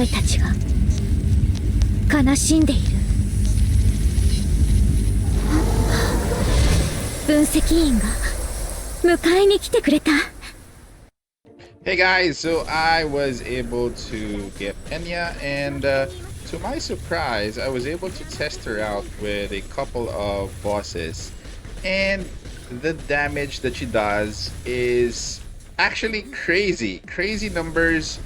声たちが悲しんでいる。分析員が迎えに来てくれた。 Hey guys, so I was able to get Enya, and to my surprise, I was able to test her out with a couple of bosses, and the damage that she does is actually crazy numbers.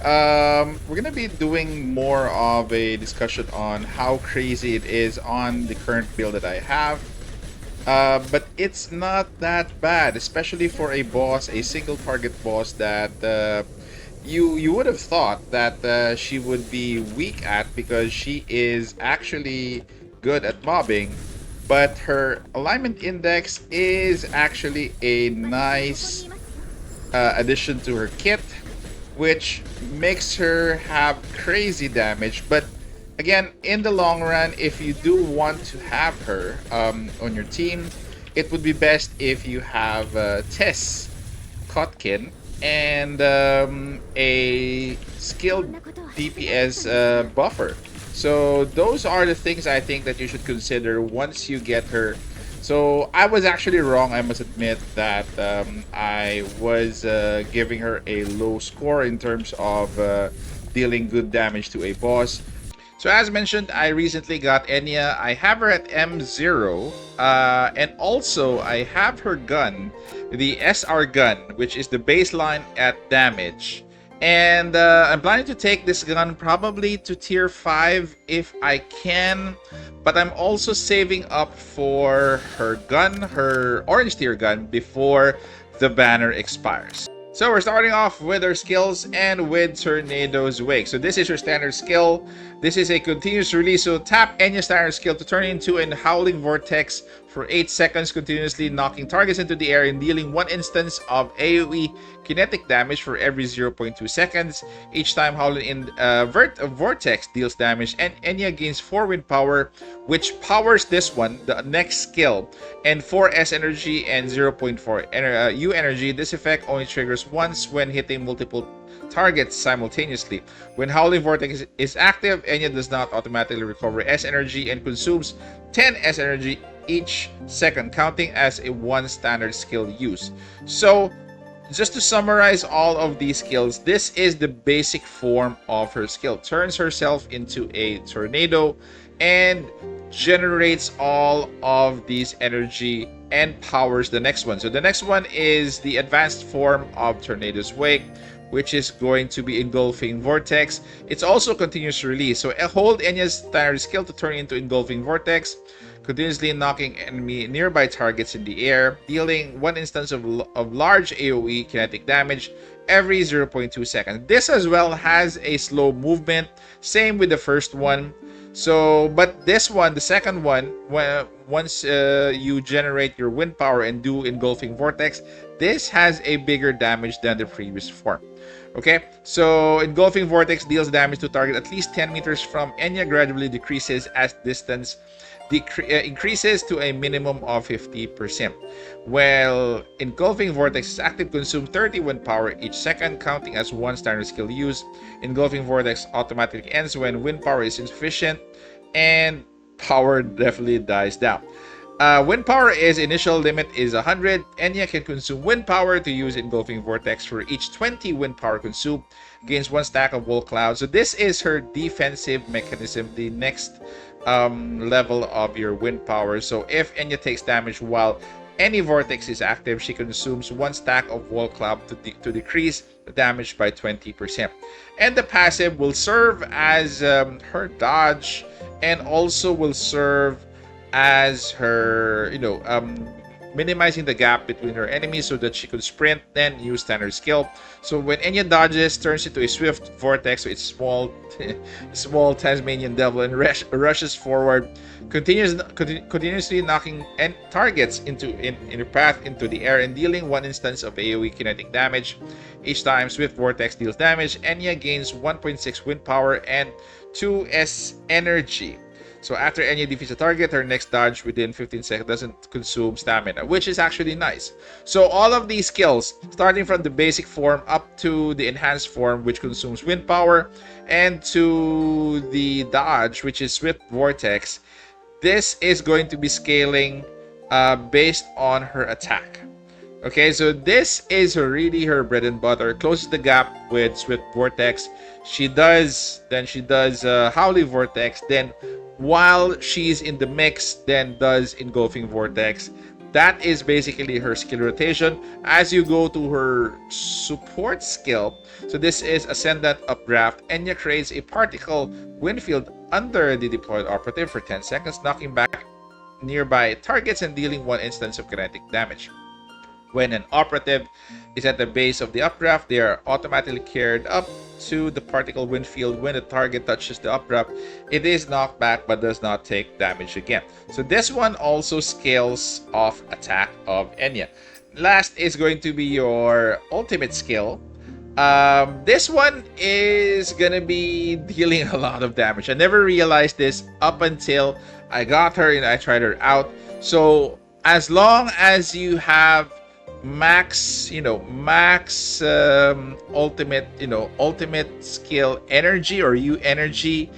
We're gonna be doing more of a discussion on how crazy it is on the current build that I have. But it's not that bad, especially for a boss, a single target boss that you would have thought that she would be weak at, because she is actually good at mobbing. But her alignment index is actually a nice addition to her kit, which makes her have crazy damage. But again, in the long run, if you do want to have her on your team, it would be best if you have Tess, Kotkin, and a skilled DPS buffer. So those are the things I think that you should consider once you get her. So I was actually wrong, I must admit, that I was giving her a low score in terms of dealing good damage to a boss. So as mentioned, I recently got Enya. I have her at M0, and also I have her gun, the SR gun, which is the baseline at damage. And I'm planning to take this gun probably to tier 5 if I can, but I'm also saving up for her gun, her orange tier gun, before the banner expires. So we're starting off with our skills and with Tornado's Wake. So this is your standard skill. This is a continuous release. So tap Enya's standard skill to turn into a Howling Vortex for 8 seconds, continuously knocking targets into the air and dealing 1 instance of AoE kinetic damage for every 0.2 seconds. Each time Howling Vortex deals damage, and Enya gains 4 wind power, which powers this one, the next skill, and 4 S energy and 0.4 U energy. This effect only triggers once when hitting multiple targets simultaneously. When Howling Vortex is active, Enya does not automatically recover S energy and consumes 10 S energy each second, counting as a 1 standard skill use. So just to summarize all of these skills, this is the basic form of her skill. Turns herself into a tornado and generates all of these energy and powers the next one. So the next one is the advanced form of Tornado's Wake, which is going to be Engulfing Vortex. It's also continuous release. So hold Enya's standard skill to turn into Engulfing Vortex, continuously knocking enemy nearby targets in the air, dealing 1 instance of large AoE kinetic damage every 0.2 seconds. This as well has a slow movement, same with the first one. So, but this one, the second one, once you generate your wind power and do Engulfing Vortex, this has a bigger damage than the previous form. Okay, so Engulfing Vortex deals damage to target at least 10 meters from Enya, gradually decreases as distance increases to a minimum of 50%. While Engulfing Vortex is active, consume 30 wind power each second, counting as 1 standard skill use. Engulfing Vortex automatically ends when wind power is insufficient and power definitely dies down. Wind power initial limit is 100. Enya can consume wind power to use Engulfing Vortex. For each 20 wind power consumed, gains 1 stack of wall cloud. So this is her defensive mechanism, the next level of your wind power. So if Enya takes damage while any vortex is active, she consumes 1 stack of wall cloud to decrease the damage by 20%. And the passive will serve as her dodge, and also will serve as her, minimizing the gap between her enemies so that she could sprint, then use standard skill. So when Enya dodges, turns into a swift vortex, so it's small Tasmanian devil, and rushes forward, continuously knocking targets in her path into the air and dealing 1 instance of AoE kinetic damage. Each time swift vortex deals damage, Enya gains 1.6 wind power and 2 S energy. So after Enya defeats a target, her next dodge within 15 seconds doesn't consume stamina, which is actually nice. So all of these skills, starting from the basic form up to the enhanced form, which consumes wind power, and to the dodge, which is Swift Vortex, this is going to be scaling based on her attack. Okay, so this is really her bread and butter. Closes the gap with Swift Vortex. She does Howly Vortex. Then, while she's in the mix, then does Engulfing Vortex. That is basically her skill rotation. As you go to her support skill, so this is Ascendant Updraft. Enya creates a particle wind field under the deployed operative for 10 seconds, knocking back nearby targets and dealing 1 instance of kinetic damage. When an operative is at the base of the updraft, they are automatically carried up to the particle wind field. When the target touches the updraft, it is knocked back but does not take damage again. So this one also scales off attack of Enya. Last is going to be your ultimate skill. This one is gonna be dealing a lot of damage. I never realized this up until I got her and I tried her out. So as long as you have max ultimate skill energy or U energy,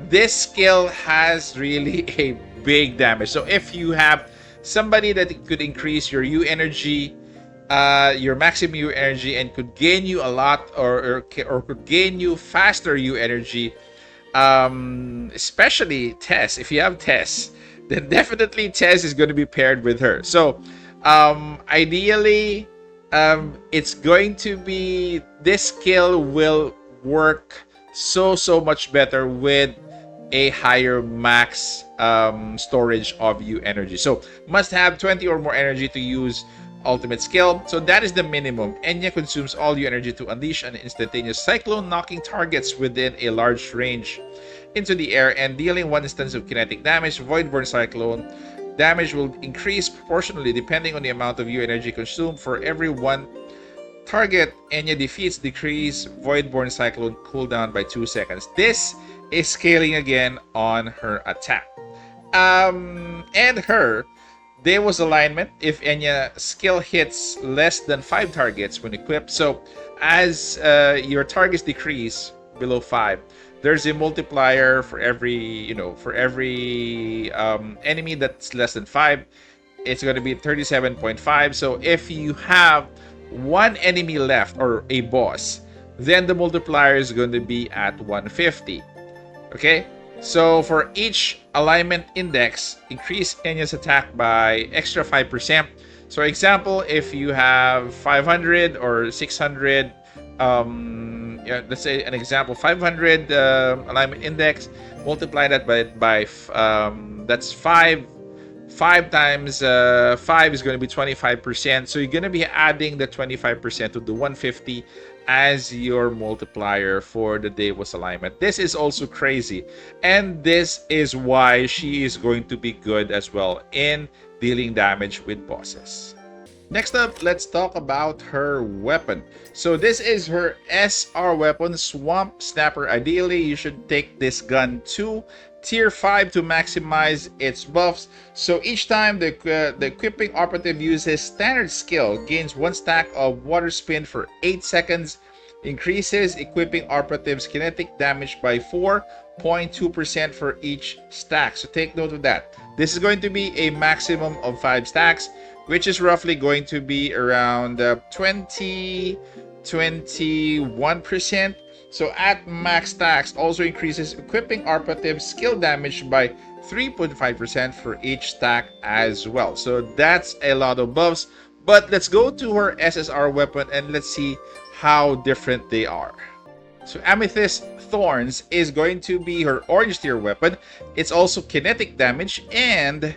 this skill has really a big damage. So if you have somebody that could increase your U energy, your maximum U energy, and could gain you a lot or could gain you faster U energy, especially Tess. If you have Tess, then definitely Tess is going to be paired with her. So ideally, it's going to be, this skill will work so much better with a higher max storage of U energy. So must have 20 or more energy to use ultimate skill. So that is the minimum. Enya consumes all U energy to unleash an instantaneous cyclone, knocking targets within a large range into the air and dealing 1 instance of kinetic damage. Voidborn Cyclone damage will increase proportionally depending on the amount of U energy consumed. For every 1 target Enya defeats, decrease Voidborn Cyclone cooldown by 2 seconds. This is scaling again on her attack. And her Dewo's alignment, if Enya skill hits less than 5 targets when equipped. So as your targets decrease below 5, there's a multiplier for every enemy that's less than 5. It's going to be 37.5. So if you have 1 enemy left or a boss, then the multiplier is going to be at 150. Okay, so for each alignment index, increase Enya's attack by extra 5%. So example, if you have 500 or 600, let's say an example, 500 alignment index, multiply that by that's 5 times 5 is going to be 25%. So you're going to be adding the 25% to the 150 as your multiplier for the Dewo's alignment. This is also crazy, and this is why she is going to be good as well in dealing damage with bosses. Next up, let's talk about her weapon. So this is her SR weapon, Swamp Snapper. Ideally, you should take this gun to tier 5 to maximize its buffs. So each time the equipping operative uses standard skill, gains 1 stack of water spin for 8 seconds, increases equipping operative's kinetic damage by 4.2% for each stack. So take note of that. This is going to be a maximum of 5 stacks, which is roughly going to be around 21%. So at max stacks, also increases equipping operative skill damage by 3.5% for each stack as well. So that's a lot of buffs. But let's go to her SSR weapon and let's see how different they are. So Amethyst Thorns is going to be her orange tier weapon. It's also kinetic damage, and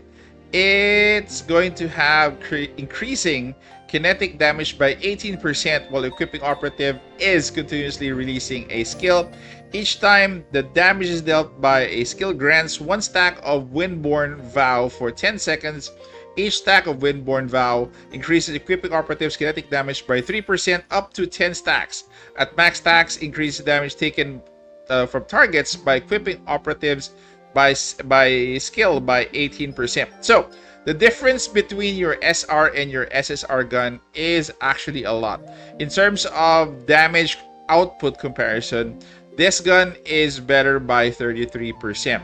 it's going to have increasing kinetic damage by 18% while equipping operative is continuously releasing a skill. Each time the damage is dealt by a skill grants 1 stack of Windborn Vow for 10 seconds. Each stack of Windborn Vow increases equipping operative's kinetic damage by 3% up to 10 stacks. At max stacks, increases damage taken from targets by equipping operatives by skill by 18%. So the difference between your SR and your SSR gun is actually a lot. In terms of damage output comparison, this gun is better by 33%.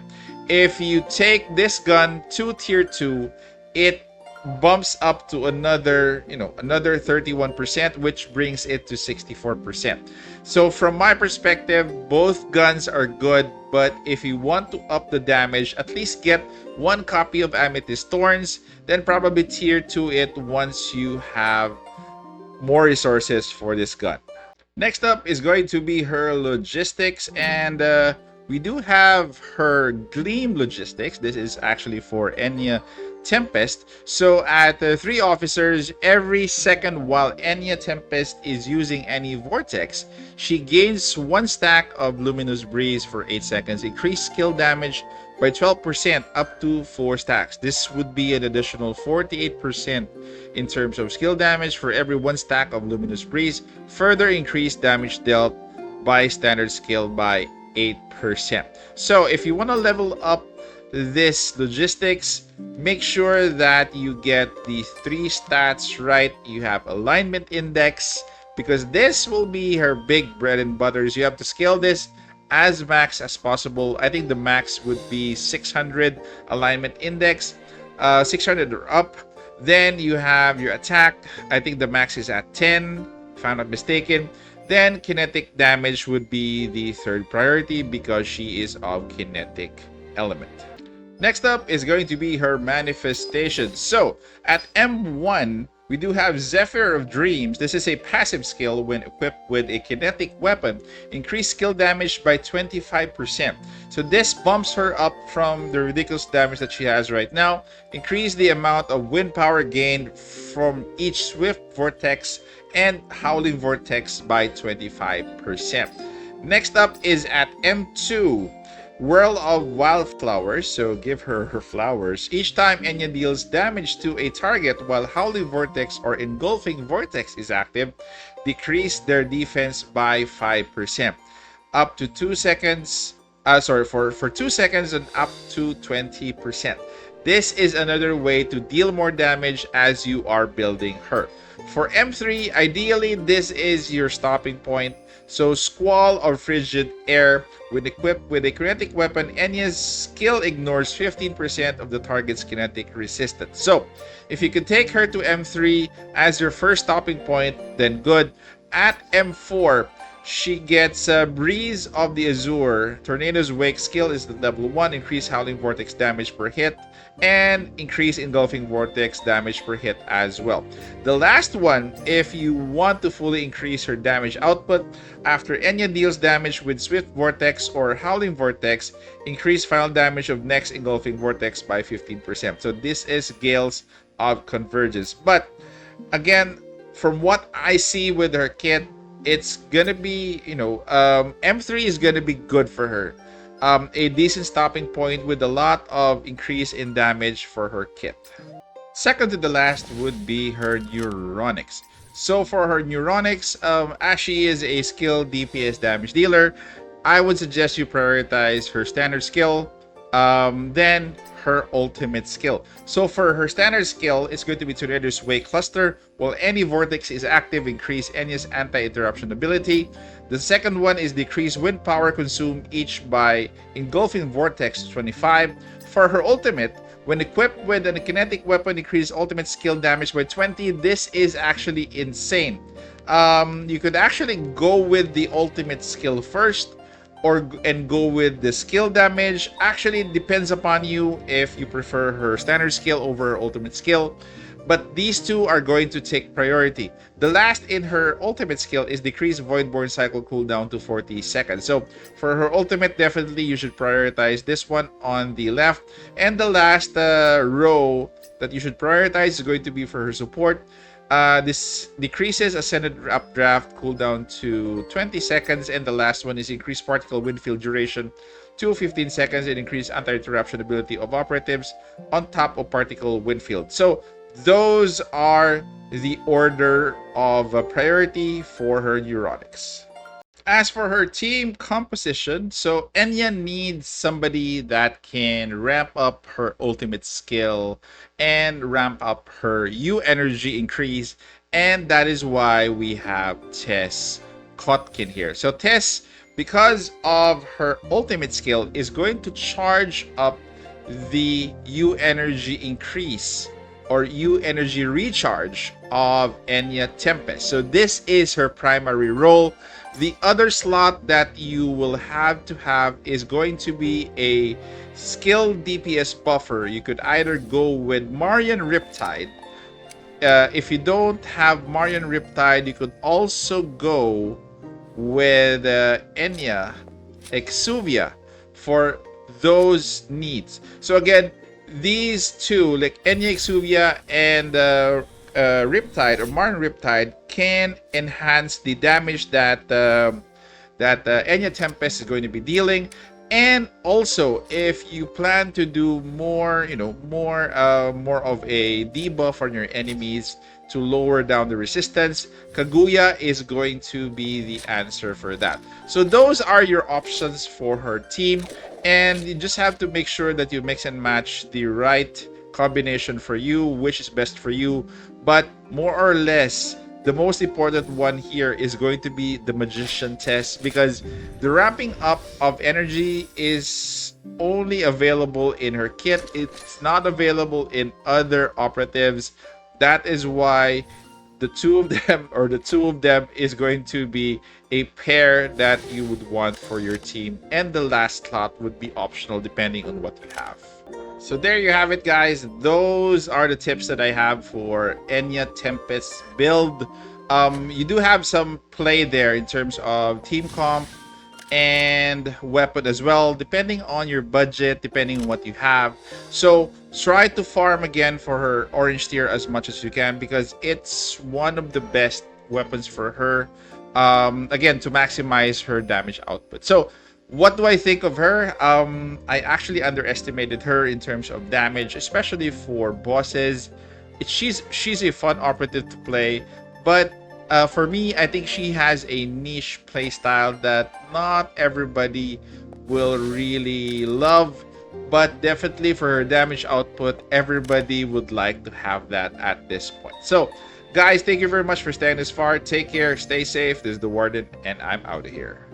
If you take this gun to tier 2, it bumps up to another 31%, which brings it to 64%. So from my perspective, both guns are good, but if you want to up the damage, at least get one copy of Amethyst Thorns, then probably tier 2 it once you have more resources for this gun. Next up is going to be her logistics, and we do have her Gleam logistics. This is actually for Enya Tempest. So at 3 officers, every second while Enya Tempest is using any vortex, she gains 1 stack of Luminous Breeze for 8 seconds, increased skill damage by 12% up to 4 stacks. This would be an additional 48% in terms of skill damage for every 1 stack of Luminous Breeze, further increased damage dealt by standard skill by 8%. So if you want to level up this logistics, make sure that you get the 3 stats right. You have alignment index, because this will be her big bread and butters. You have to scale this as max as possible. I think the max would be 600 alignment index, 600 or up. Then you have your attack. I think the max is at 10, if I'm not mistaken. Then kinetic damage would be the 3rd priority because she is of kinetic element. Next up is going to be her manifestation. So at M1, we do have Zephyr of Dreams. This is a passive skill when equipped with a kinetic weapon. Increased skill damage by 25%. So this bumps her up from the ridiculous damage that she has right now. Increase the amount of wind power gained from each Swift Vortex and Howling Vortex by 25%. Next up is at M2. Whirl of Wildflowers, so give her her flowers. Each time Enya deals damage to a target while Howling Vortex or Engulfing Vortex is active, decrease their defense by 5%. Up to 2 seconds, for 2 seconds and up to 20%. This is another way to deal more damage as you are building her. For M3, ideally this is your stopping point. So Squall or Frigid Air, when equipped with a kinetic weapon, Enya's skill ignores 15% of the target's kinetic resistance. So if you could take her to M3 as your first stopping point, then good. At M4, she gets Breeze of the Azure. Tornado's Wake skill is the level 1, increase Howling Vortex damage per hit, and increase Engulfing Vortex damage per hit as well. The last one, if you want to fully increase her damage output, after Enya deals damage with Swift Vortex or Howling Vortex, increase final damage of next Engulfing Vortex by 15%. So this is Gales of Convergence. But again, from what I see with her kit, it's gonna be, M3 is gonna be good for her. A decent stopping point with a lot of increase in damage for her kit. Second to the last would be her Neuronics. So for her Neuronics, as she is a skilled DPS damage dealer, I would suggest you prioritize her standard skill, then her ultimate skill. So for her standard skill, it's going to be Tornado's Wake Cluster. While any vortex is active, increase Enya's anti-interruption ability. The second one is decrease wind power consumed each by Engulfing Vortex to 25. For her ultimate, when equipped with a kinetic weapon, increase ultimate skill damage by 20. This is actually insane. You could actually go with the ultimate skill first, and go with the skill damage. Actually, it depends upon you if you prefer her standard skill over her ultimate skill. But these two are going to take priority. The last in her ultimate skill is decrease Voidborn cycle cooldown to 40 seconds. So for her ultimate, definitely you should prioritize this one on the left. And the last row that you should prioritize is going to be for her support. This decreases Ascended Updraft cooldown to 20 seconds, and the last one is increased Particle Wind Field duration to 15 seconds and increased anti-interruption ability of operatives on top of Particle Wind Field. So those are the order of priority for her Neuronics. as for her team composition, so Enya needs somebody that can ramp up her ultimate skill and ramp up her U energy increase, and that is why we have Tess Kotkin here. So Tess, because of her ultimate skill, is going to charge up the U energy increase or U energy recharge of Enya Tempest. So this is her primary role. The other slot that you will have to have is going to be a skill DPS buffer. You could either go with Marian Riptide. If you don't have Marian Riptide, you could also go with Enya Exuvia for those needs. So again, these two, like Enya Exuvia and Riptide or Marn Riptide, can enhance the damage that Enya Tempest is going to be dealing. And also, if you plan to do more, more of a debuff on your enemies to lower down the resistance, Kaguya is going to be the answer for that. So those are your options for her team, and you just have to make sure that you mix and match the right combination for you, which is best for you. But more or less, the most important one here is going to be the Magician test, because the ramping up of energy is only available in her kit. It's not available in other operatives. That is why the two of them is going to be a pair that you would want for your team, and the last slot would be optional depending on what you have. So there you have it, guys. Those are the tips that I have for Enya Tempest build. You do have some play there in terms of team comp and weapon as well, depending on your budget, depending on what you have. So try to farm again for her orange tier as much as you can, because it's one of the best weapons for her, again, to maximize her damage output. So what do I think of her? I actually underestimated her in terms of damage, especially for bosses. She's a fun operative to play, but for me, I think she has a niche playstyle that not everybody will really love, but definitely for her damage output, everybody would like to have that at this point. So, guys, thank you very much for staying this far. Take care, stay safe. This is the Warden, and I'm out of here.